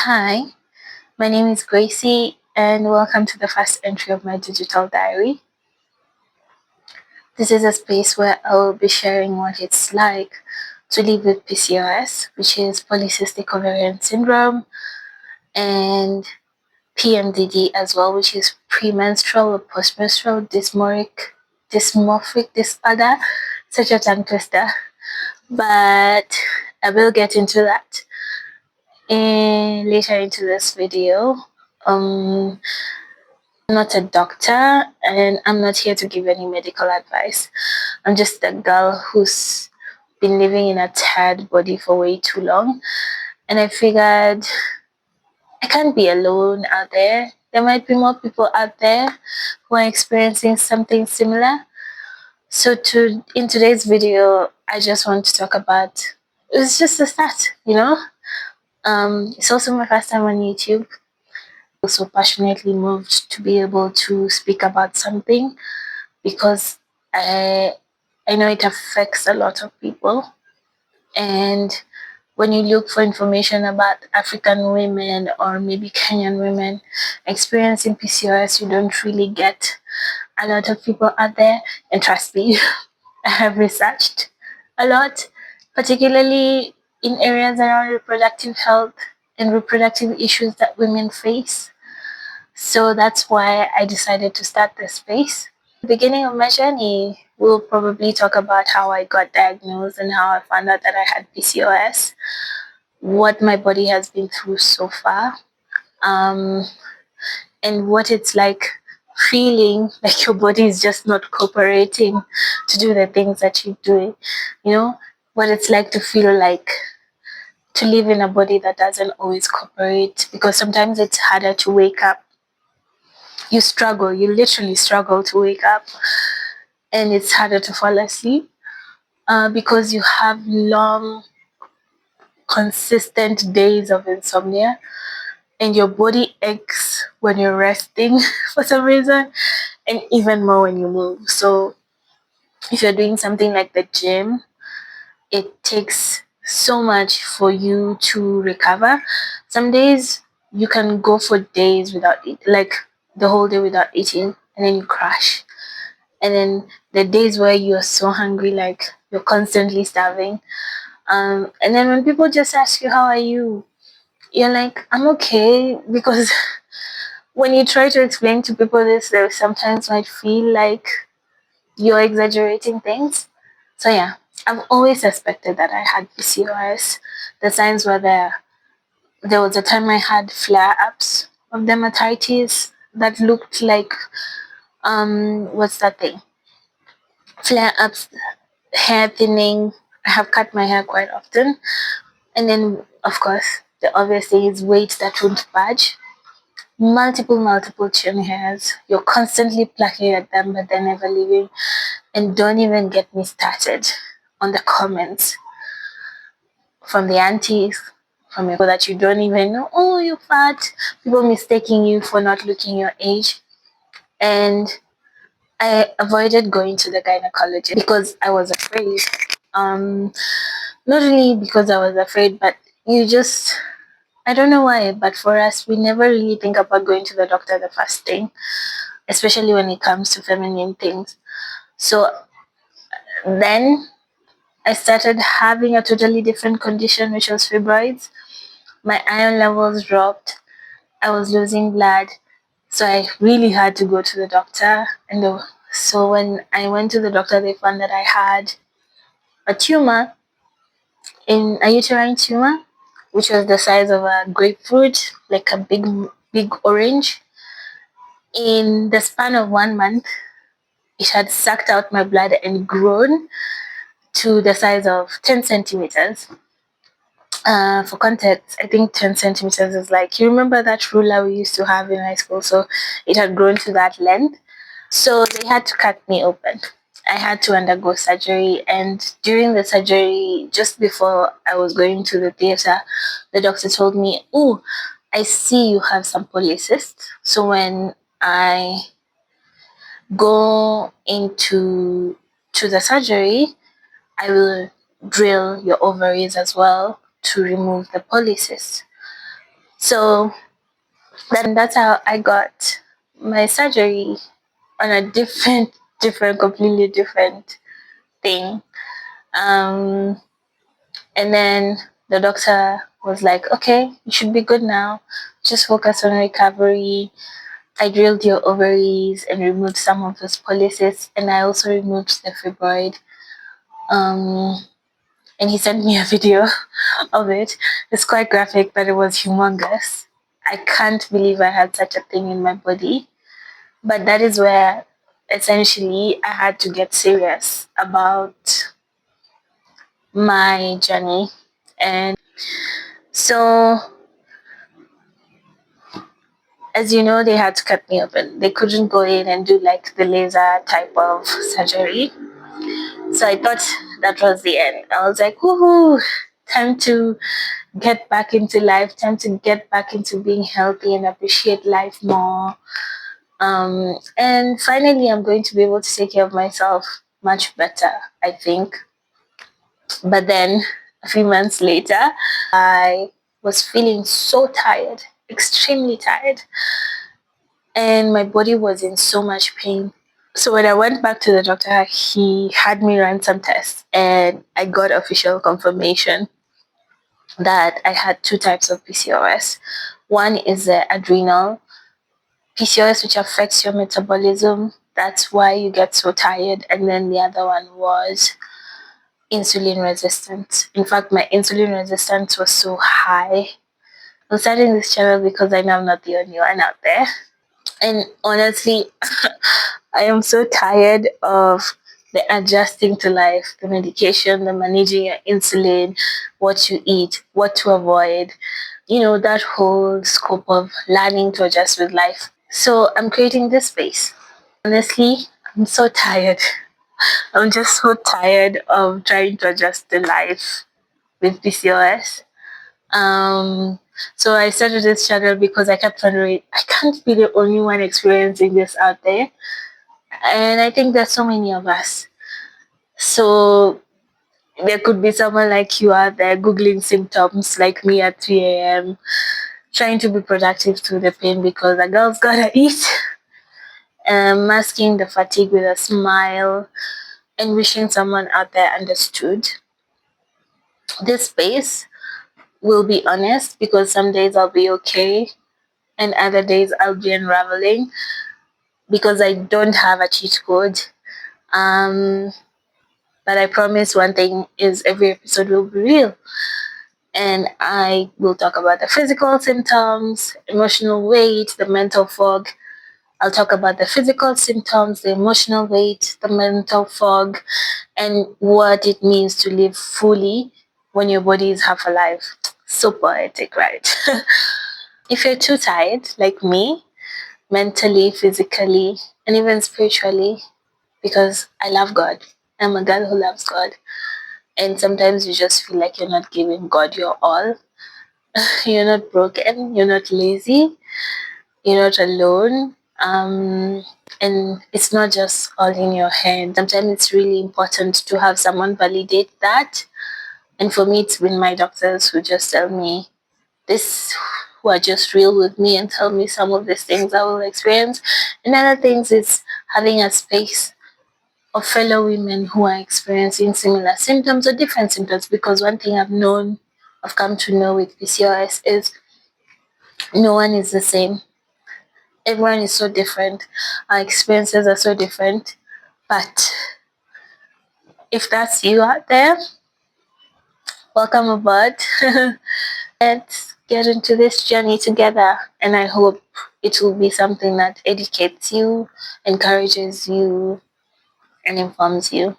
Hi, my name is Gracie, and welcome to the first entry of my digital diary. This is a space where I will be sharing what it's like to live with PCOS, which is polycystic ovarian syndrome, and PMDD as well, which is premenstrual or postmenstrual dysmorphic disorder, such a tongue twister. But I will get into that later into this video. I'm not a doctor and I'm not here to give any medical advice. I'm just a girl who's been living in a tired body for way too long. And I figured I can't be alone out there. There might be more people out there who are experiencing something similar. So in today's video, I just want to talk about it's just a start, It's also my first time on YouTube. So passionately moved to be able to speak about something because I I know it affects a lot of people. And when you look for information about African women or maybe Kenyan women experiencing PCOS, you don't really get a lot of people out there. And trust me, I have researched a lot, particularly in areas around reproductive health and reproductive issues that women face. So that's why I decided to start this space. At the beginning of my journey, we'll probably talk about how I got diagnosed and how I found out that I had PCOS, what my body has been through so far, um, and what it's like feeling like your body is just not cooperating to do the things that you're doing. What it's like to feel like to live in a body that doesn't always cooperate, because sometimes it's harder to wake up. You literally struggle to wake up, and it's harder to fall asleep because you have long, consistent days of insomnia, and your body aches when you're resting for some reason, and even more when you move. So, if you're doing something like the gym, it takes so much for you to recover. Some days you can go for days without eating, like the whole day without eating, and then you crash. And then the days where you're so hungry, like you're constantly starving. And then when people just ask you, how are you? You're like, I'm okay. Because when you try to explain to people this, they sometimes might feel like you're exaggerating things. So yeah, I've always suspected that I had PCOS. The signs were there. There was a time I had flare-ups of dermatitis that looked like what's that thing? Flare-ups, hair thinning. I have cut my hair quite often. And then, of course, the obvious thing is weight that won't budge. Multiple chin hairs. You're constantly plucking at them, but they're never leaving. And don't even get me started on the comments from the aunties, from people that you don't even know. Oh, you're fat. People mistaking you for not looking your age. And I avoided going to the gynecologist because I was afraid. Not really because I was afraid, but you just, I don't know why, but for us, we never really think about going to the doctor the first thing, especially when it comes to feminine things. So then I started having a totally different condition, which was fibroids. My iron levels dropped. I was losing blood. So I really had to go to the doctor. So when I went to the doctor, they found that I had a tumor, in a uterine tumor, which was the size of a grapefruit, like a big orange. In the span of 1 month, it had sucked out my blood and grown to the size of 10 centimeters. For context, I think 10 centimeters is like, you remember that ruler we used to have in high school? So it had grown to that length. So they had to cut me open. I had to undergo surgery, and during the surgery, just before I was going to the theater, the doctor told me, "Oh, I see you have some polycysts. So when I go into to the surgery, I will drill your ovaries as well to remove the polycysts." So that's how I got my surgery on a completely different thing. Um, and then the doctor was like, okay, you should be good now. Just focus on recovery. I drilled your ovaries and removed some of those polycysts, and I also removed the fibroid. Um, and he sent me a video of it. It's quite graphic, but it was humongous. I can't believe I had such a thing in my body. But that is where essentially I had to get serious about my journey. And so, as you know, they had to cut me open. They couldn't go in and do like the laser type of surgery. So I thought that was the end. I was like, woohoo, time to get back into life, time to get back into being healthy and appreciate life more. And finally, I'm going to be able to take care of myself much better, I think. But then a few months later, I was feeling so tired, extremely tired, and my body was in so much pain. So when I went back to the doctor, he had me run some tests, and I got official confirmation that I had two types of PCOS. One is the adrenal PCOS, which affects your metabolism. That's why you get so tired. And then the other one was insulin resistance. In fact, my insulin resistance was so high. I'm starting this channel because I know I'm not the only one out there. And honestly, I am so tired of the adjusting to life, the medication, the managing your insulin, what you eat, what to avoid, that whole scope of learning to adjust with life. So I'm creating this space. Honestly, I'm so tired. I'm just so tired of trying to adjust to life with PCOS. Um, so I started this channel because I kept wondering, I can't be the only one experiencing this out there. And I think there's so many of us. So there could be someone like you out there Googling symptoms like me at 3 a.m., trying to be productive through the pain because a girl's gotta eat, masking the fatigue with a smile, and wishing someone out there understood. This space will be honest because some days I'll be okay and other days I'll be unraveling because I don't have a cheat code. Um, but I promise one thing is every episode will be real. And I will talk about the physical symptoms, emotional weight, the mental fog. I'll talk about the physical symptoms, the emotional weight, the mental fog, and what it means to live fully when your body is half alive. So poetic, right? If you're too tired, like me, mentally, physically, and even spiritually, because I love God, I'm a girl who loves God, and sometimes you just feel like you're not giving God your all. You're not broken, you're not lazy, you're not alone. And it's not just all in your head. Sometimes it's really important to have someone validate that. And for me, it's been my doctors who just tell me this, who are just real with me and tell me some of these things I will experience. And other things is having a space of fellow women who are experiencing similar symptoms or different symptoms. Because one thing I've come to know with PCOS is no one is the same. Everyone is so different. Our experiences are so different. But if that's you out there, welcome aboard. Let's get into this journey together. And I hope it will be something that educates you, encourages you, and informs you.